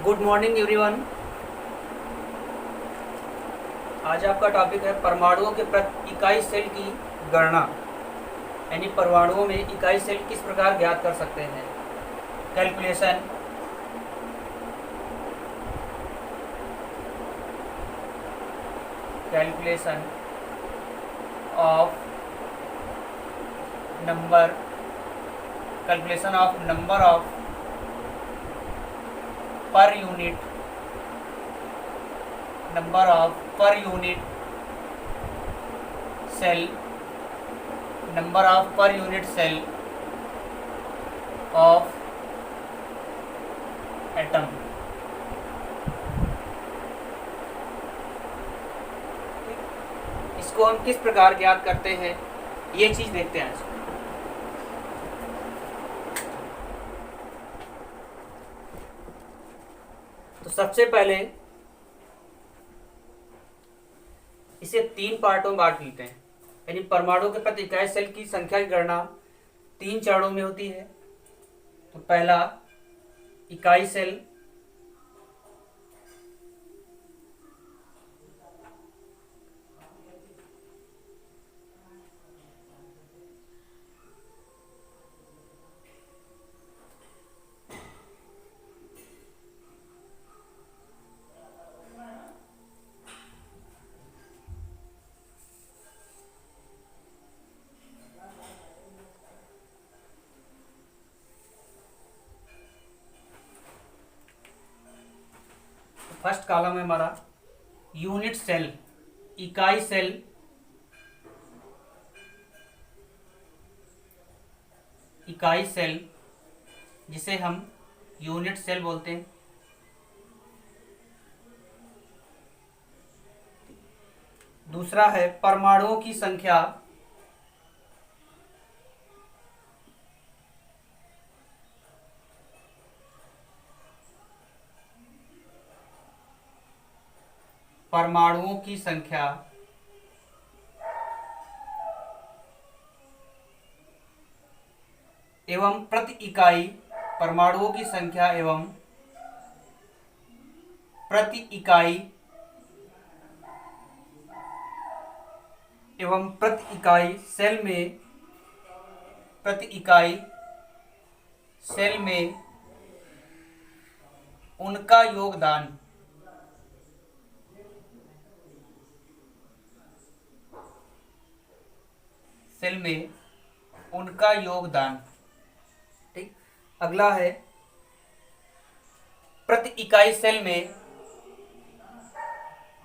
Good morning everyone. आज आपका topic है परमाणुओं के प्रति इकाई सेल की गणना, यानी परमाणुओं में इकाई सेल किस प्रकार ज्ञात कर सकते हैं। Calculation calculation of number calculation of number of per unit cell number of per unit cell of atom। इसको हम किस प्रकार ज्ञात करते हैं, ये चीज देखते हैं। तो सबसे पहले इसे 3 पार्टों में बांट लेते हैं, यानी परमाणु के प्रति इकाई सेल की संख्या की गणना 3 चरणों में होती है। तो पहला इकाई सेल, फर्स्ट कॉलम है हमारा यूनिट सेल, इकाई सेल। इकाई सेल जिसे हम यूनिट सेल बोलते हैं। दूसरा है परमाणुओं की संख्या, परमाणुओं की संख्या एवं प्रति इकाई, परमाणुओं की संख्या एवं प्रति इकाई सेल में, प्रति इकाई सेल में उनका योगदान, सेल में उनका योगदान। ठीक। अगला है प्रति इकाई सेल में,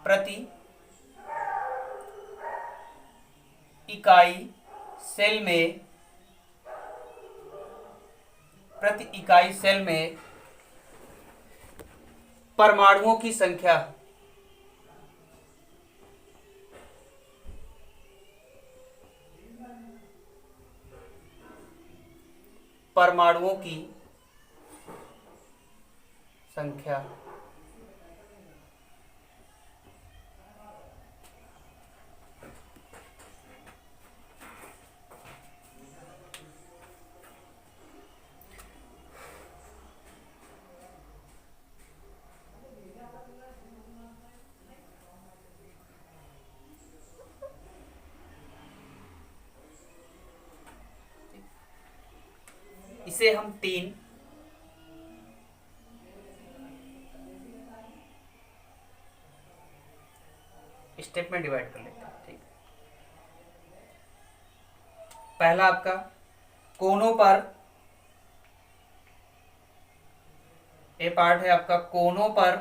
प्रति इकाई सेल में, प्रति इकाई सेल में परमाणुओं की संख्या, परमाणुओं की संख्या। इसे हम 3 स्टेप में डिवाइड कर लेते हैं। ठीक। पहला आपका कोनों पर, ये पार्ट है आपका कोनों पर,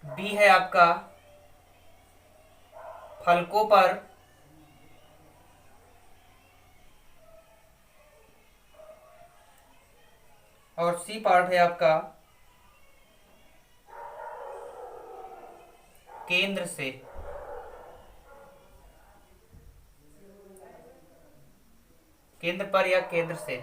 बी है आपका फलकों पर, और सी पार्ट है आपका केंद्र से। केंद्र पर या केंद्र से।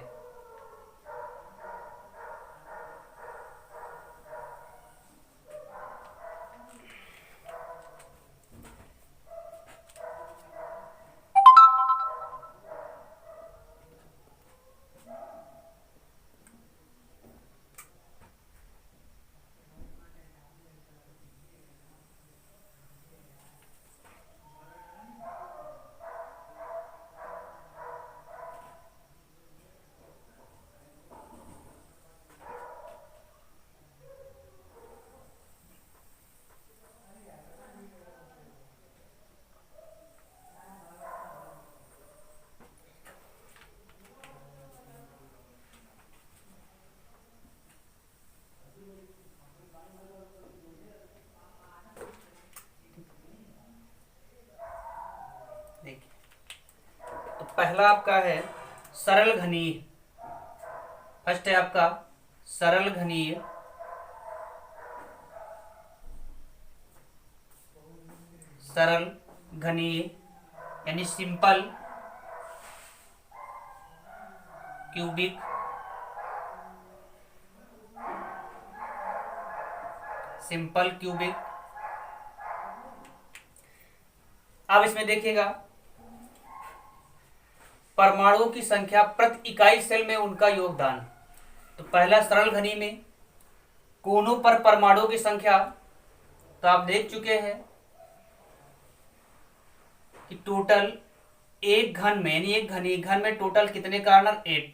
पहला आपका है सरल घनीय। फर्स्ट है आपका सरल घनीय, सरल घनीय यानी सिंपल क्यूबिक, सिंपल क्यूबिक। अब इसमें देखिएगा परमाणुओं की संख्या प्रति इकाई सेल में उनका योगदान। तो पहला सरल घनी में कोनों पर परमाणुओं की संख्या तो आप देख चुके हैं कि टोटल एक घन में यानी एक घन में टोटल कितने कार्बन 8।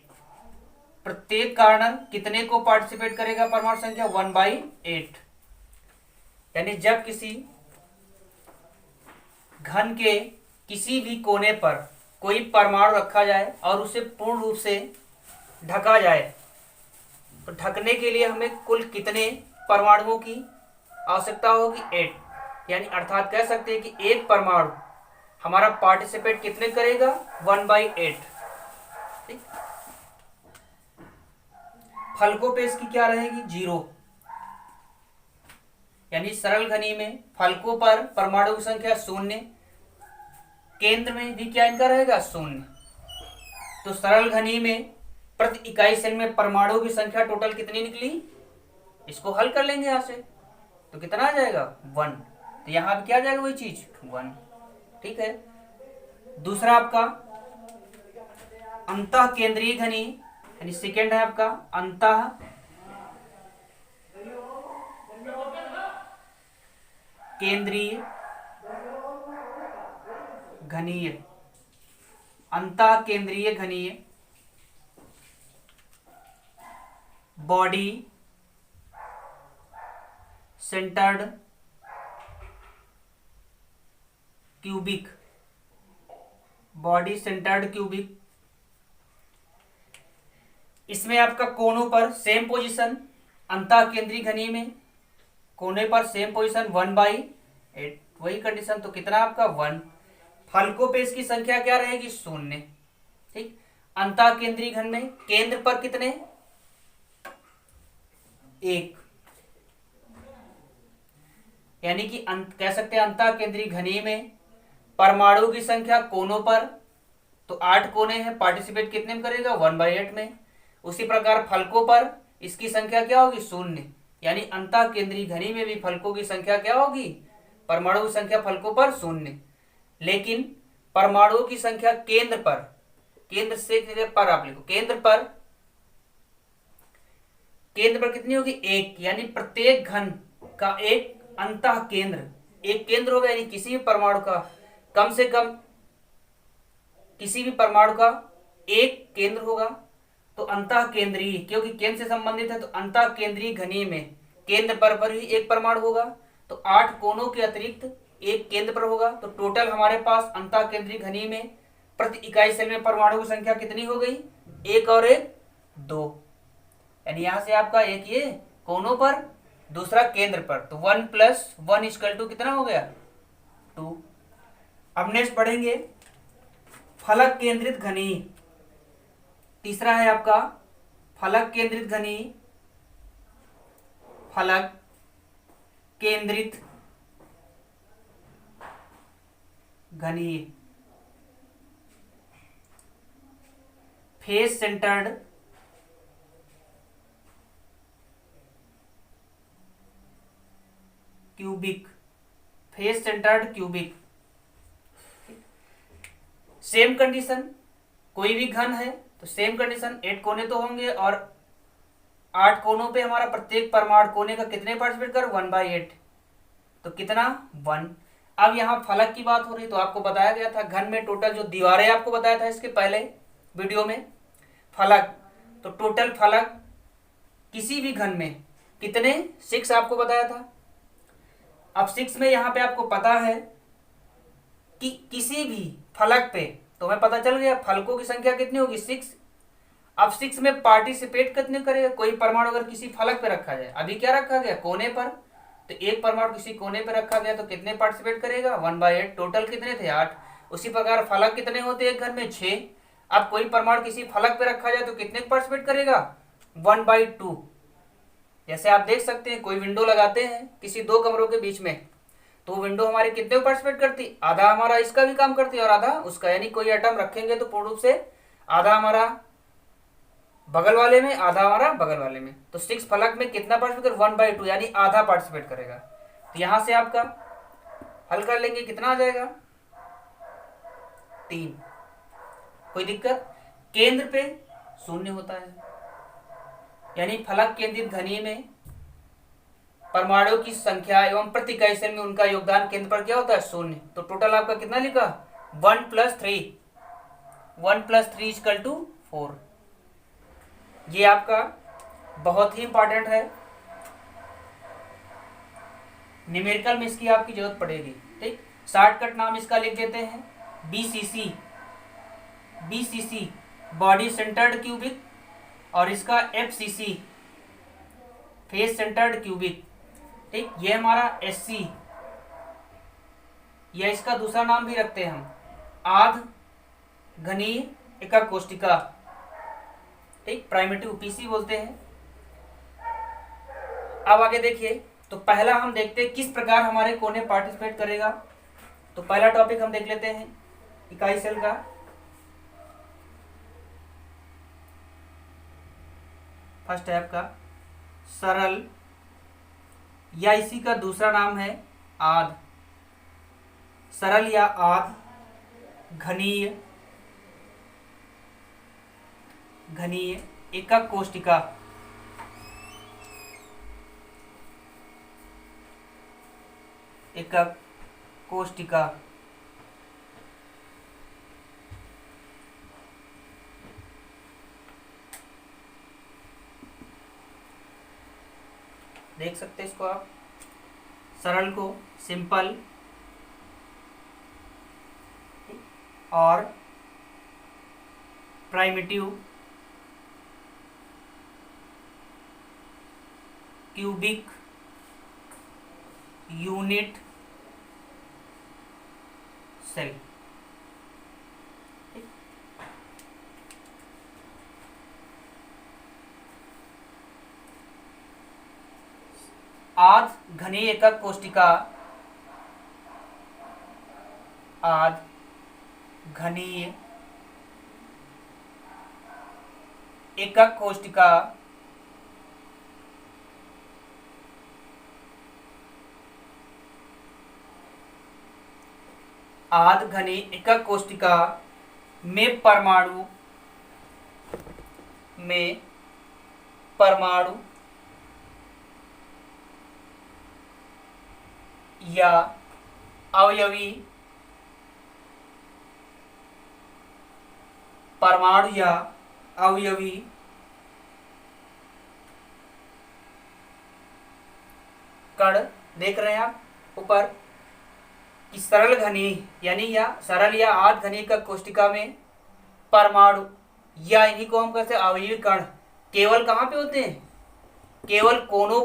प्रत्येक कार्बन कितने को पार्टिसिपेट करेगा परमाणु संख्या 1/8। यानी जब किसी घन के किसी भी कोने पर कोई परमाणु रखा जाए और उसे पूर्ण रूप से ढका जाए तो ढकने के लिए हमें कुल कितने परमाणुओं की आवश्यकता होगी 8। यानी अर्थात कह सकते हैं कि एक परमाणु हमारा पार्टिसिपेट कितने करेगा 1/8। ठीक, फलकों पे इसकी क्या रहेगी 0। यानी सरल घनी में फलकों पर परमाणु की संख्या 0, केंद्र में भी क्या इनका रहेगा 0। तो सरल घनी में प्रति इकाई सेल में परमाणु की संख्या टोटल कितनी निकली, इसको हल कर लेंगे यहां से तो कितना आ जाएगा 1। तो यहां भी क्या आ जाएगा वही चीज 1। ठीक है। दूसरा आपका अंतः केंद्रीय घनी यानी सेकेंड है आपका अंतः केंद्रीय घनीय, अंतः केंद्रीय घनीय body centred cubic, body centred cubic. इसमें आपका कोनों पर सेम पोजीशन, अंतः केंद्रीय घनी में कोने पर सेम पोजीशन 1/8 वही कंडीशन। तो कितना आपका 1। फलकों पे इसकी संख्या क्या रहेगी 0। ठीक, अंतः केंद्रीय घन में केंद्र पर कितने 1। यानी कि कह सकते हैं अंतः केंद्रीय घनी में परमाणु की संख्या कोनों पर तो 8 कोने हैं, पार्टिसिपेट कितने में करेगा 1/8 में। उसी प्रकार फलकों पर इसकी संख्या क्या होगी 0। यानी अंतः केंद्रीय घनी में भी फलकों की संख्या क्या होगी, परमाणु की संख्या फलकों पर 0। लेकिन परमाणुओं की संख्या केंद्र पर, केंद्र से पर आप लिखो केंद्र पर कितनी होगी 1। यानी प्रत्येक घन का एक अंतः केंद्र, एक केंद्र होगा। यानी किसी भी परमाणु का कम से कम किसी भी परमाणु का एक केंद्र होगा। तो अंतः केंद्रीय क्योंकि केंद्र से संबंधित है तो अंतः केंद्रीय घनी में केंद्र पर ही एक परमाणु होगा। तो 8 कोनों के अतिरिक्त एक केंद्र पर होगा। तो टोटल हमारे पास अंतः केंद्रीय घनी में प्रति इकाई सेल में परमाणु की संख्या कितनी हो गई 1 और 1 2। यानी यहां से आपका एक ये कोनों पर दूसरा केंद्र पर तो 1 + 1 = कितना हो गया 2। अब नेक्स्ट पढ़ेंगे फलक केंद्रित घनी। तीसरा है आपका फलक केंद्रित घनी, फलक केंद्रित घनी face centred cubic, face centred cubic. Same condition, कोई भी घन है तो सेम कंडीशन 8 कोने तो होंगे और 8 कोनों पे हमारा प्रत्येक परमाणु कोने का कितने पार्टिसिपेट कर 1/8 तो कितना 1। अब यहाँ फलक की बात हो रही तो आपको बताया गया था घन में टोटल जो दीवारें आपको बताया था इसके पहले वीडियो में फलक, तो टोटल फलक किसी भी घन में कितने 6 आपको बताया था। अब 6 में यहाँ पे आपको पता है कि किसी भी फलक पे तो हमें पता चल गया फलकों की संख्या कितनी होगी 6। अब 6 में पार्टिसिपेट कितने करेगा, कोई परमाणु अगर किसी फलक पे रखा जाए, अभी क्या रखा गया कोने पर, तो एक परमाणु किसी कोने पे रखा गया तो कितने पार्टिसिपेट करेगा 1/8। टोटल कितने थे 8। उसी प्रकार फलक कितने होते हैं एक घर में 6। अब कोई परमाणु किसी फलक पे रखा जाए तो कितने पार्टिसिपेट करेगा, 1/2। जैसे आप देख सकते हैं कोई विंडो लगाते हैं किसी दो कमरों के बीच में, तो विंडो हमारे कितने पार्टिसिपेट करती, आधा हमारा इसका भी काम करती है और आधा उसका, यानी कोई एटम रखेंगे तो पूर्ण रूप से आधा हमारा बगल वाले में, आधा हमारा बगल वाले में। तो 6 फलक में कितना पार्टिसिपेट, 1/2, यानी आधा पार्टिसिपेट करेगा। तो यहां से आपका हल कर लेंगे, कितना आ जाएगा, 3। कोई दिक्कत, केंद्र पे 0 होता है, यानी फलक केंद्रित घनीय में परमाणुओं की संख्या एवं प्रति इकाई सेल में उनका योगदान केंद्र पर क्या होता है, 0। तो टोटल आपका कितना लिखा, 1 + 3, 1 + 3 = 4। ये आपका बहुत ही इंपॉर्टेंट है, न्यूमेरिकल में इसकी आपकी जरूरत पड़ेगी। ठीक, शॉर्टकट नाम इसका लिख देते हैं BCC, BCC body centred cubic, और इसका FCC फेस सेंटर्ड क्यूबिक। ठीक, ये हमारा SC, या इसका दूसरा नाम भी रखते हैं हम आध घनीय एकाक कोष्टिका। ठीक, प्राइमिटिव PC बोलते हैं। अब आगे देखिए, तो पहला हम देखते हैं किस प्रकार हमारे कोने पार्टिसिपेट करेगा। तो पहला टॉपिक हम देख लेते हैं इकाई सेल का। फर्स्ट है आपका सरल, या इसी का दूसरा नाम है आध, सरल या आध घनीय एकाक कोष्टिका। एकाक कोष्टिका देख सकते हैं इसको आप, सरल को सिंपल और प्राइमिटिव क्यूबिक यूनिट सेल। आध घनीय एकाक कोष्टिका, आध घनीय एकाक कोष्टिका आध घनीय एकाक कोष्टिका में परमाणु या अवयवी कण देख रहे हैं आप ऊपर कि सरल घनीय यानी या सरल या आध घनीय का कोष्टिका में परमाणु या इन्हीं को हम कहते हैं अवयवी कण केवल कहाँ पे होते हैं, केवल कोनों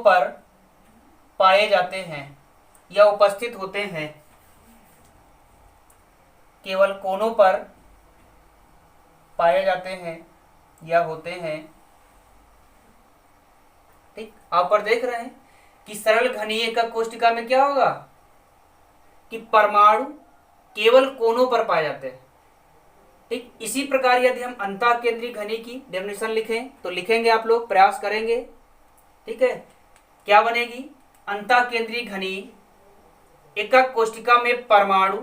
पर पाए जाते हैं या उपस्थित होते हैं, केवल कोनों पर पाए जाते हैं या होते हैं। ठीक, आप पर देख रहे हैं कि सरल घनीय एकाक कोष्टिका में क्या होगा कि परमाणु केवल कोनों पर पाए जाते हैं। ठीक, इसी प्रकार यदि हम अंतः केंद्रीय घनीय की डेफिनेशन लिखें तो लिखेंगे, आप लोग प्रयास करेंगे। ठीक है, क्या बनेगी, अंतः केंद्रीय घनीय एकाक कोष्टिका में परमाणु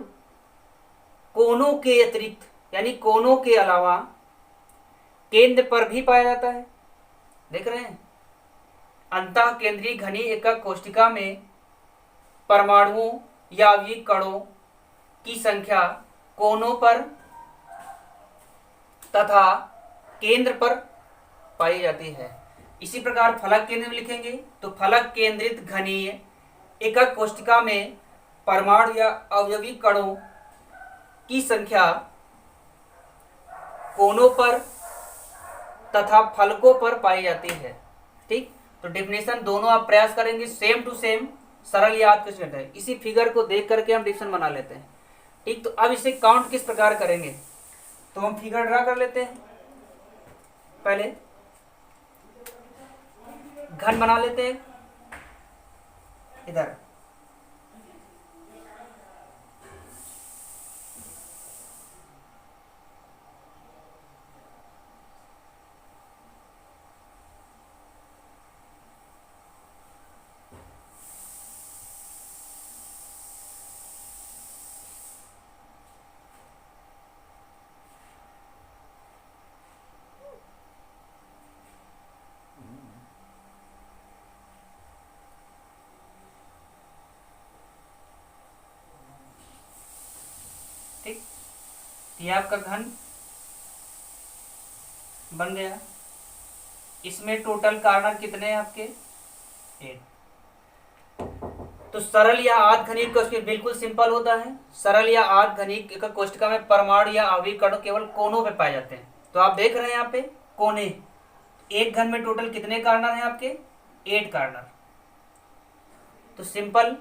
कोनों के अतिरिक्त यानी कोनों के अलावा केंद्र पर भी पाया जाता है। देख रहे हैं, अंतः केंद्रीय घनीय एकाक कोष्टिका में परमाणुओं या अवयवी कणों की संख्या कोनों पर तथा केंद्र पर पाई जाती है। इसी प्रकार फलक केंद्र में लिखेंगे तो फलक केंद्रित घनीय एकाक कोष्टिका में परमाणु या अवयवी कणों की संख्या कोनों पर तथा फलकों पर पाई जाती है। ठीक, तो डेफिनेशन दोनों आप प्रयास करेंगे सेम टू सेम सरल या आध कोष्टिका है। इसी फिगर को देख करके हम डिवीजन बना लेते हैं। ठीक, तो अब इसे काउंट किस प्रकार करेंगे, तो हम फिगर ड्रा कर लेते हैं। पहले घन बना लेते हैं इधर, ठीक, ये आपका घन बन गया। इसमें टोटल कार्नर कितने हैं आपके, 8। तो सरल या आध घनीक कोष्टिका बिल्कुल सिंपल होता है। सरल या आध घनीक कोष्टिका में परमाणु या आवयवी कण केवल कोनों पे पाए जाते हैं। तो आप देख रहे हैं यहाँ पे कोने, एक घन में टोटल कितने कार्नर हैं आपके, 8 कार्नर। तो सिंपल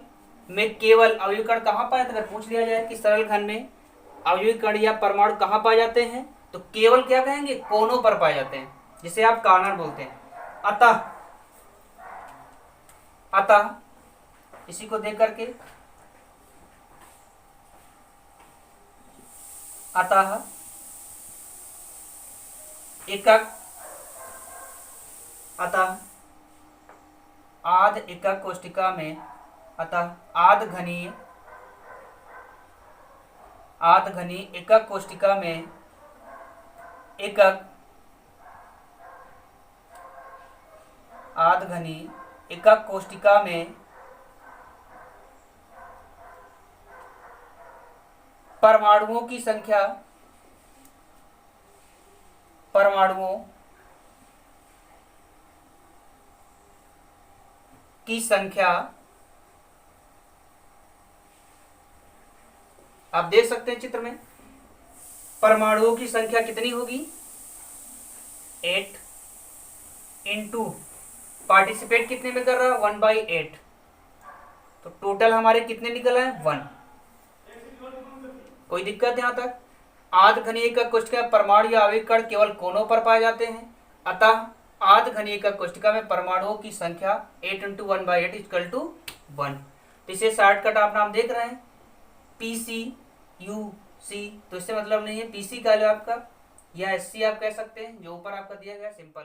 में केवल अवयवी कण कहाँ पाए जाते हैं, अगर पूछ लिया जाए कि सरल घन में अवयवी कण या परमाणु कहाँ पाए जाते हैं, तो केवल क्या कहेंगे, कोनों पर पाए जाते हैं, जिसे आप कार्नर बोलते हैं। अतः इसी को देख करके अतः एकक अतः आध एकक कोष्टिका में अतः आध घनी एकक कोष्टिका में एकक आध घनी एकक कोष्टिका में परमाणुओं की संख्या आप देख सकते हैं चित्र में, परमाणुओं की संख्या कितनी होगी, 8 इंटू पार्टिसिपेट कितने में कर रहा है, 1/8। तो टोटल हमारे कितने निकल आए, 1। कोई दिक्कत यहां तक। आध घनी एकक कोष्टिका में परमाणु या आवयवी कण केवल कोनों पर पाए जाते हैं। अतः आध घनी एकक कोष्टिका में परमाणुओं की संख्या 8 इंटू 1/8 इक्वल टू 1। तो इसे शॉर्टकट आप नाम देख रहे हैं, PCUC। तो इससे मतलब नहीं है, PC का आपका या SC आप कह सकते हैं, जो ऊपर आपका दिया गया सिंपल।